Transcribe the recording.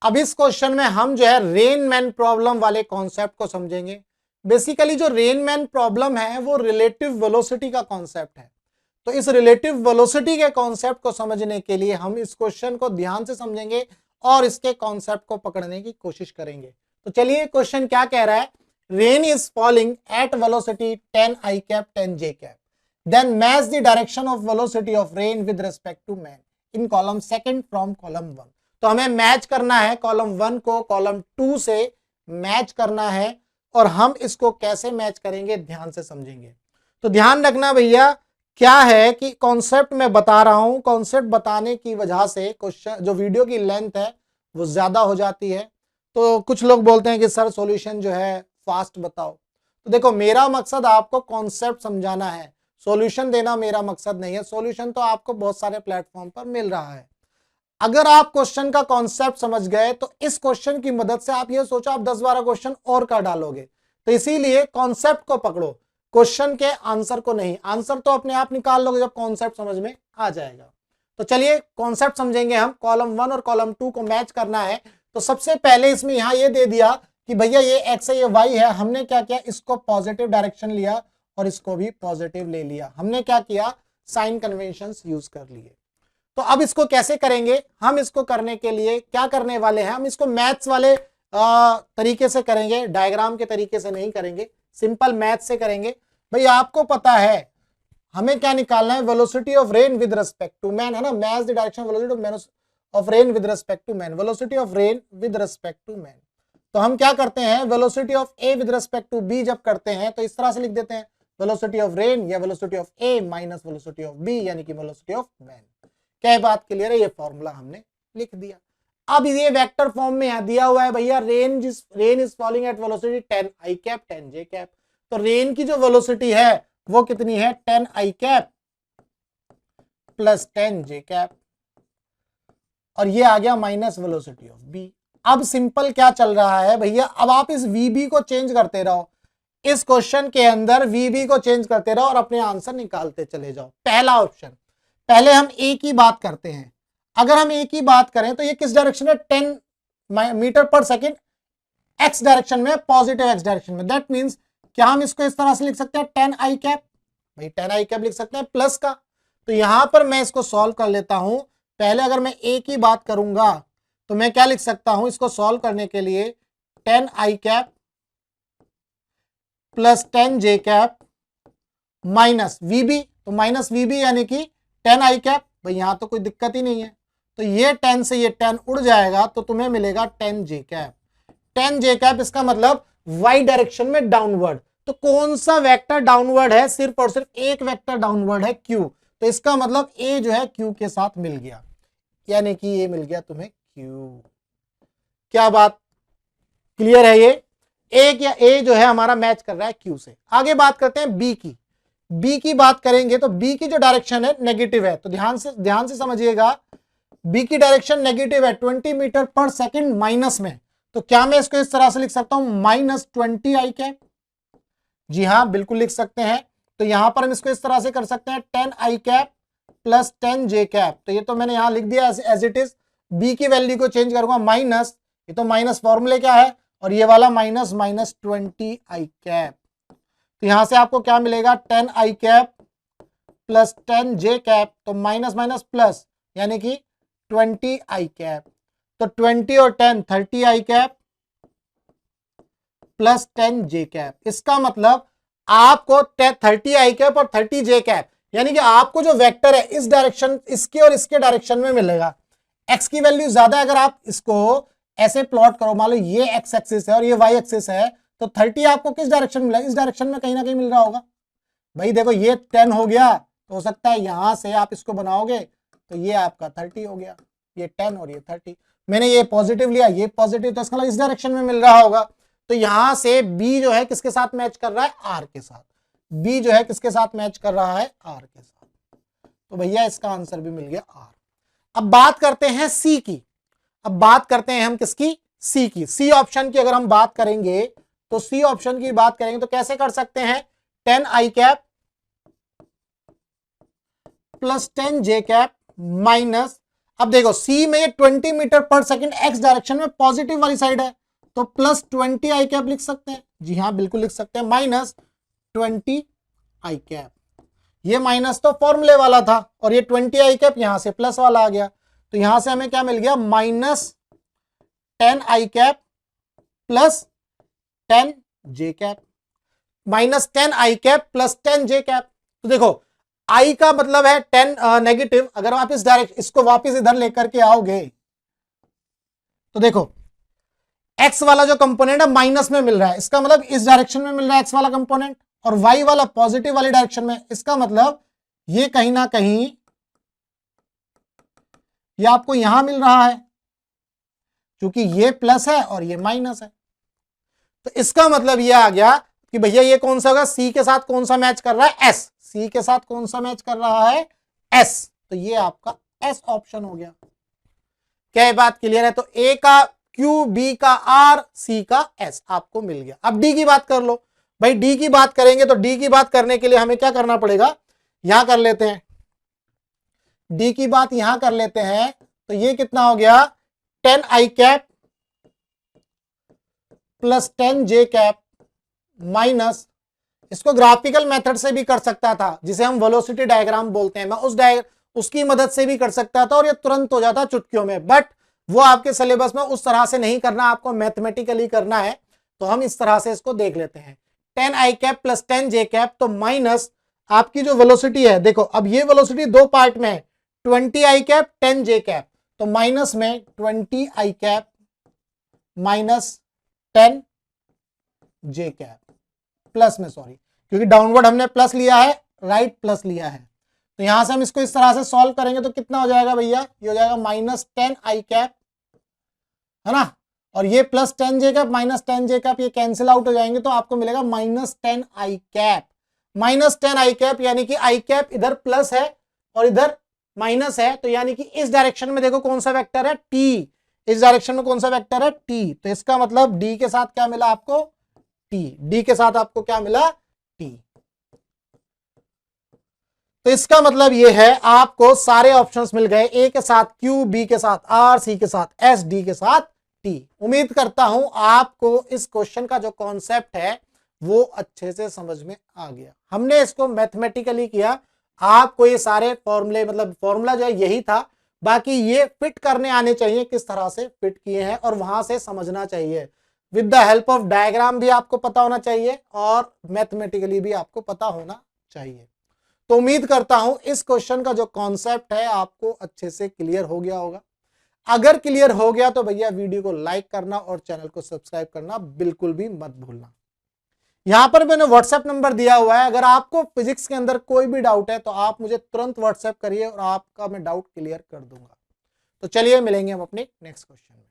अब इस क्वेश्चन में हम जो है रेनमैन प्रॉब्लम वाले कॉन्सेप्ट को समझेंगे। बेसिकली जो रेनमैन प्रॉब्लम है वो रिलेटिव वेलोसिटी का कॉन्सेप्ट है। तो इस रिलेटिव वेलोसिटी के कॉन्सेप्ट को समझने के लिए हम इस क्वेश्चन को ध्यान से समझेंगे और इसके कॉन्सेप्ट को पकड़ने की कोशिश करेंगे। तो चलिए क्वेश्चन क्या कह रहा है, rain is falling eight velocity 10 i cap 10 j cap, then match the direction of velocity of rain with respect to man in column second from column 1। तो हमें मैच करना है कॉलम 1 को कॉलम 2 से मैच करना है, और हम इसको कैसे मैच करेंगे ध्यान से समझेंगे। तो ध्यान रखना भैया, क्या है कि कॉन्सेप्ट मैं बता रहा हूं, कॉन्सेप्ट बताने की वजह से क्वेश्चन जो वीडियो की लेंथ है वो ज्यादा हो जाती है। तो कुछ लोग बोलते हैं कि सर सॉल्यूशन जो है फास्ट बताओ। तो देखो, मेरा मकसद आपको कॉन्सेप्ट समझाना है, सॉल्यूशन देना मेरा मकसद नहीं है। सॉल्यूशन तो आपको बहुत सारे प्लेटफॉर्म पर मिल रहा है। अगर आप क्वेश्चन का कॉन्सेप्ट समझ गए तो इस क्वेश्चन की मदद से आप ये सोचो आप 10-12 क्वेश्चन और कर डालोगे। तो इसीलिए कॉन्सेप्ट को पकड़ो, क्वेश्चन के आंसर को नहीं। आंसर तो अपने आप निकाल लोगे जब कॉन्सेप्ट समझ में आ जाएगा। तो चलिए कॉन्सेप्ट समझेंगे हम। कॉलम 1 और कॉलम 2 को मैच करना है। तो सबसे पहले इसमें यहां ये दे दिया कि भैया ये एक्स है ये वाई है। हमने क्या किया, इसको पॉजिटिव डायरेक्शन लिया और इसको भी पॉजिटिव ले लिया। हमने क्या किया, साइन कन्वेंशंस यूज कर लिए। तो अब इसको कैसे करेंगे, हम इसको करने के लिए क्या करने वाले हैं, हम इसको मैथ्स वाले तरीके से करेंगे, डायग्राम के तरीके से नहीं करेंगे, सिंपल मैथ से करेंगे। भाई आपको पता है हमें क्या निकालना है, velocity of rain with respect to man, है ना। Match the direction velocity of rain with respect to man, velocity of rain with respect to man. तो हम क्या करते हैं, velocity of A with respect to B जब करते हैं तो इस तरह से लिख देते हैं, वेलोसिटी ऑफ रेन या velocity of A minus velocity of B, यानी कि वेलोसिटी ऑफ मैन। क्या बात क्लियर है, ये फॉर्मूला हमने लिख दिया। अब ये वेक्टर फॉर्म में यहां दिया हुआ है भैया, rain is falling eight velocity 10 i cap 10 j cap। तो रेन की जो वेलोसिटी है वो कितनी है, 10 i cap plus 10 j cap, और ये आ गया माइनस वेलोसिटी ऑफ बी। अब सिंपल क्या चल रहा है भैया, अब आप इस वीबी को चेंज करते रहो, इस क्वेश्चन के अंदर वीबी को चेंज करते रहो और अपने आंसर निकालते चले जाओ। पहला ऑप्शन, पहले हम ए की बात करते हैं। अगर हम ए की बात करें तो ये किस डायरेक्शन है, 10 मीटर पर सेकेंड एक्स डायरेक्शन में, पॉजिटिव एक्स डायरेक्शन में। दैट मींस क्या हम इसको इस तरह से लिख सकते हैं, 10 i cap, भाई 10 i cap लिख सकते हैं प्लस का। तो यहां पर मैं इसको सॉल्व कर लेता हूं। पहले अगर मैं ए की बात करूंगा तो मैं क्या लिख सकता हूं, इसको सॉल्व करने के लिए 10 i cap plus 10 j cap minus VB, तो माइनस वीबी यानी कि 10 i cap। भाई यहां तो कोई दिक्कत ही नहीं है, तो ये 10 से ये 10 उड़ जाएगा तो तुम्हें मिलेगा 10 j cap। 10 j cap इसका मतलब y डायरेक्शन में डाउनवर्ड। तो कौन सा वेक्टर डाउनवर्ड है, सिर्फ और सिर्फ एक वेक्टर डाउनवर्ड है, q। तो इसका मतलब a जो है q के साथ मिल गया, यानी कि ये मिल गया तुम्हें q। क्या बात क्लियर है, ये एक या a जो है हमारा मैच कर रहा है q से। आगे बात करते हैं b की। बी की बात करेंगे तो बी की जो डायरेक्शन है नेगेटिव है, तो ध्यान से समझिएगा, बी की डायरेक्शन नेगेटिव है 20 मीटर पर सेकंड माइनस में। तो क्या मैं इसको इस तरह से लिख सकता हूं, माइनस 20 i cap। जी हां बिल्कुल लिख सकते हैं। तो यहां पर हम इसको इस तरह से कर सकते हैं 10 i cap plus 10 j cap। तो ये तो मैंने यहां लिख दिया एज इट इज। बी की वैल्यू को चेंज करूंगा, माइनस, ये तो माइनस फॉर्मूले क्या है, और ये वाला माइनस 20 i cap। तो यहां से आपको क्या मिलेगा, 10 i cap plus 10 j cap, तो माइनस माइनस प्लस यानी कि 20 i cap। तो 20 और 10 30 i cap plus 10 j cap। इसका मतलब आपको 30 i cap और 30 j cap, यानी कि आपको जो वेक्टर है इस डायरेक्शन, इसके और इसके डायरेक्शन में मिलेगा। x की वैल्यू ज्यादा है, अगर आप इसको ऐसे प्लॉट करो, मान लो ये x एक्सिस है और ये y एक्सिस है, तो 30 आपको किस डायरेक्शन में मिला, इस डायरेक्शन में कहीं ना कहीं मिल रहा होगा। भाई देखो ये 10 हो गया, तो हो सकता है यहां से आप इसको बनाओगे तो ये आपका 30 हो गया, ये 10 और ये 30। मैंने ये पॉजिटिव लिया, ये पॉजिटिव, तो इसका मतलब इस डायरेक्शन में मिल रहा होगा। तो यहां से बी जो है किसके साथ मैच कर रहा है, आर के साथ। बी जो है किसके साथ मैच कर रहा है, आर के साथ। तो भैया इसका आंसर भी मिल गया आर। अब बात करते हैं सी की। अब बात करते हैं हम किसकी, सी की। सी ऑप्शन की अगर हम बात करेंगे तो सी ऑप्शन की बात करेंगे तो कैसे कर सकते हैं, 10 i cap plus 10 j cap minus, अब देखो सी में ये 20 मीटर पर सेकंड एक्स डायरेक्शन में पॉजिटिव वाली साइड है, तो प्लस 20 आई कैप लिख सकते हैं। जी हाँ बिल्कुल लिख सकते हैं, माइनस 20 आई कैप। ये माइनस तो फॉर्मूले वाला था और ये 20 आई कैप यहां से प्लस वाला आ गया, तो यहां से हमें क्या मिल गया, माइनस 10 आई कैप प्लस 10 जे कैप, माइनस 10 आई कैप प्लस 10 जे कैप। तो देखो आई का मतलब है 10 नेगेटिव, अगर आप इस डायरेक्ट इसको वापस इधर लेकर के आओगे तो देखो एक्स वाला जो कंपोनेंट है माइनस में मिल रहा है, इसका मतलब इस डायरेक्शन में मिल रहा है एक्स वाला कंपोनेंट, और वाई वाला पॉजिटिव वाली डायरेक्शन में, इसका मतलब ये कहीं ना कहीं ये आपको यहां मिल रहा है, क्योंकि ये प्लस है और ये माइनस है। तो इसका मतलब ये आ गया कि भैया ये कौन सा होगा, सी के साथ कौन सा मैच कर रहा है, एस, सी के साथ कौन सा मैच कर रहा है, एस, तो ये आपका एस ऑप्शन हो गया। क्या ये बात क्लियर है? तो ए का क्यू, बी का आर, सी का एस आपको मिल गया। अब डी की बात कर लो भाई, डी की बात करेंगे तो डी की बात करने के लिए हमें क्या करना पड़ेगा, यहां कर लेते हैं, डी की बात यहां कर लेते हैं, तो ये कितना हो गया, 10 आई कैप प्लस 10 जे कैप माइनस, इसको ग्राफिकल मेथड से भी कर सकता था जिसे हम वेलोसिटी डायग्राम बोलते हैं, मैं उसकी मदद से भी कर सकता था और ये तुरंत हो जाता चुटकियों में, बट वो आपके सिलेबस में उस तरह से नहीं करना, आपको मैथमेटिकली करना है, तो हम इस तरह से इसको देख लेते हैं। 10 आई कैप प्लस 10 जे कैप, तो माइनस आपकी जो वेलोसिटी है, देखो अब ये वेलोसिटी दो पार्ट में है, 20 आई कैप 10 जे कैप, तो माइनस में 20 आई कैप माइनस 10 जे कैप, प्लस में सॉरी, क्योंकि डाउनवर्ड हमने प्लस लिया है, राइट प्लस लिया है, तो यहां से हम इसको इस तरह से सॉल्व करेंगे तो कितना हो जाएगा भैया, ये हो जाएगा माइनस 10 आई कैप, है ना, और ये प्लस 10 जे कैप माइनस 10 जे कैप, ये कैंसिल आउट हो जाएंगे, तो आपको मिलेगा माइनस 10 आई कैप, माइनस 10 आई कैप, यानी कि आई कैप इधर प्लस है और इधर माइनस है, तो यानी कि इस डायरेक्शन में देखो कौन सा वेक्टर है, टी, इस डायरेक्शन में कौन सा वेक्टर है, टी, तो इसका मतलब डी के साथ क्या मिला आपको, टी, डी के साथ आपको क्या मिला, टी। तो इसका मतलब ये है आपको सारे ऑप्शंस मिल गए, ए के साथ क्यू, बी के साथ आर, सी के साथ एस, डी के साथ टी। उम्मीद करता हूं आपको इस क्वेश्चन का जो कॉन्सेप्ट है वो अच्छे से समझ में आ गया। हमने इसको मैथमेटिकली किया, आपको ये सारे फॉर्मूले, मतलब फॉर्मूला जो है यही था, बाकी ये फिट करने आने चाहिए, किस तरह से फिट किए हैं और वहां से समझना चाहिए। With the help of diagram भी आपको पता होना चाहिए और मैथमेटिकली भी आपको पता होना चाहिए। तो उम्मीद करता हूं इस क्वेश्चन का जो कॉन्सेप्ट है आपको अच्छे से क्लियर हो गया होगा। अगर क्लियर हो गया तो भैया वीडियो को लाइक करना और चैनल को सब्सक्राइब करना बिल्कुल भी मत भूलना। यहां पर मैंने व्हाट्सएप नंबर दिया हुआ है, अगर आपको फिजिक्स के अंदर कोई भी डाउट है तो आप मुझे तुरंत व्हाट्सएप करिए और आपका मैं डाउट क्लियर कर दूंगा। तो चलिए मिलेंगे हम अपने नेक्स्ट क्वेश्चन में।